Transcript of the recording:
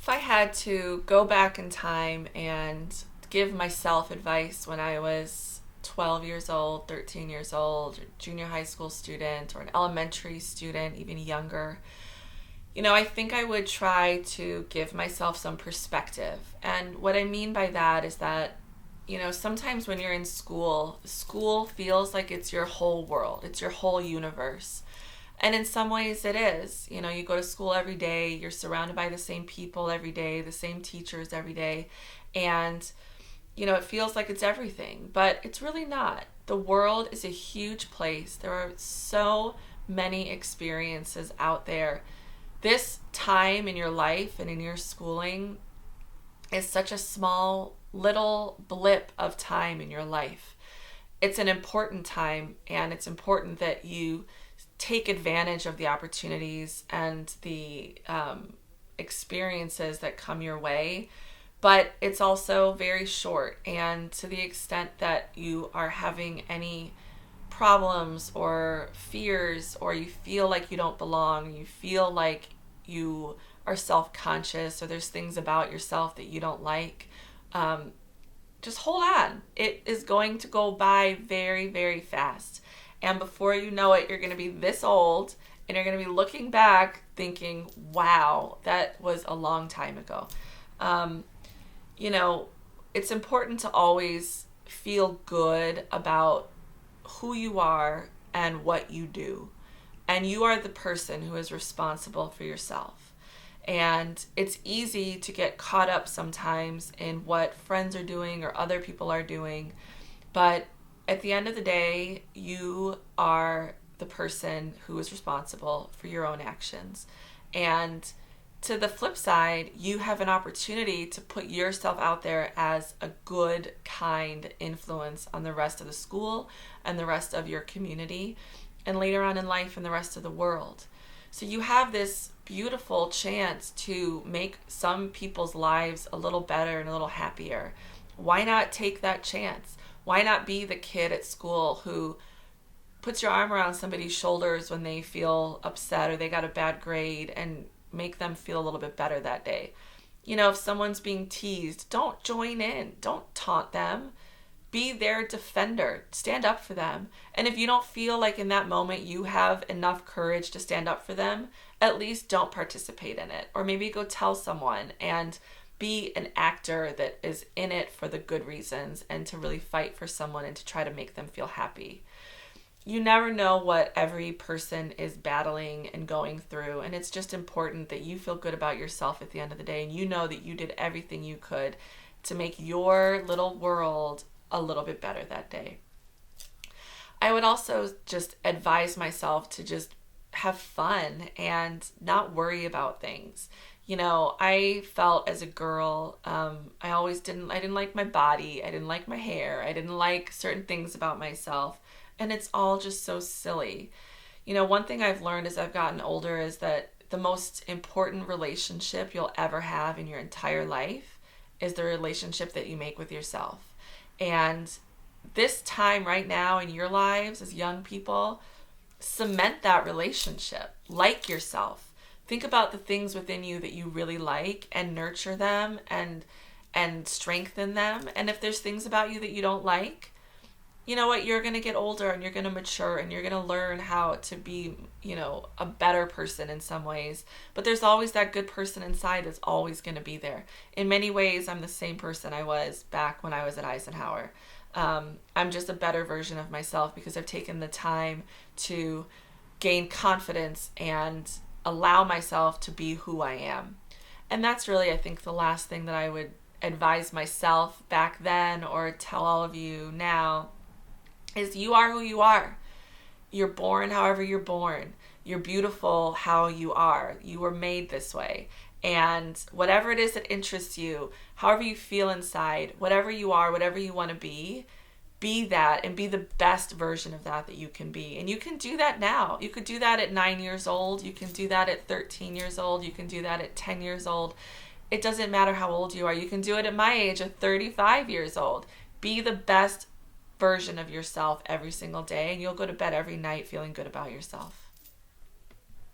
If I had to go back in time and give myself advice when I was 12 years old, 13 years old, junior high school student, or an elementary student, even younger, I think I would try to give myself some perspective. And what I mean by that is that, sometimes when you're in school, school feels like it's your whole world, it's your whole universe. And in some ways it is. You go to school every day, you're surrounded by the same people every day, the same teachers every day. And, it feels like it's everything, but it's really not. The world is a huge place. There are so many experiences out there. This time in your life and in your schooling is such a small little blip of time in your life. It's an important time, and it's important that you take advantage of the opportunities and the experiences that come your way. But it's also very short, and to the extent that you are having any problems or fears, or you feel like you don't belong, you feel like you are self-conscious, or there's things about yourself that you don't like, just hold on. It is going to go by very, very fast. And before you know it, you're going to be this old, and you're going to be looking back thinking, wow, that was a long time ago. It's important to always feel good about who you are and what you do. And you are the person who is responsible for yourself. And it's easy to get caught up sometimes in what friends are doing or other people are doing. But at the end of the day, you are the person who is responsible for your own actions. And to the flip side, you have an opportunity to put yourself out there as a good, kind influence on the rest of the school and the rest of your community, and later on in life in the rest of the world. So you have this beautiful chance to make some people's lives a little better and a little happier. Why not take that chance? Why not be the kid at school who puts your arm around somebody's shoulders when they feel upset or they got a bad grade and make them feel a little bit better that day? If someone's being teased, don't join in. Don't taunt them. Be their defender. Stand up for them. And if you don't feel like in that moment you have enough courage to stand up for them, at least don't participate in it. Or maybe go tell someone and be an actor that is in it for the good reasons and to really fight for someone and to try to make them feel happy. You never know what every person is battling and going through, and it's just important that you feel good about yourself at the end of the day, and you know that you did everything you could to make your little world a little bit better that day. I would also just advise myself to just have fun and not worry about things. I felt as a girl, I didn't like my body, I didn't like my hair, I didn't like certain things about myself. And it's all just so silly. One thing I've learned as I've gotten older is that the most important relationship you'll ever have in your entire life is the relationship that you make with yourself. And this time right now in your lives as young people, cement that relationship. Like yourself. Think about the things within you that you really like and nurture them and strengthen them. And if there's things about you that you don't like, you know what, you're going to get older and you're going to mature and you're going to learn how to be, a better person in some ways. But there's always that good person inside that's always going to be there. In many ways, I'm the same person I was back when I was at Eisenhower. I'm just a better version of myself because I've taken the time to gain confidence and allow myself to be who I am. And that's really, I think, the last thing that I would advise myself back then or tell all of you now is you are who you are. You're born however you're born. You're beautiful how you are. You were made this way. And whatever it is that interests you, however you feel inside, whatever you are, whatever you want to be that and be the best version of that you can be. And you can do that now. You could do that at 9 years old. You can do that at 13 years old. You can do that at 10 years old. It doesn't matter how old you are. You can do it at my age at 35 years old. Be the best version of yourself every single day, and you'll go to bed every night feeling good about yourself.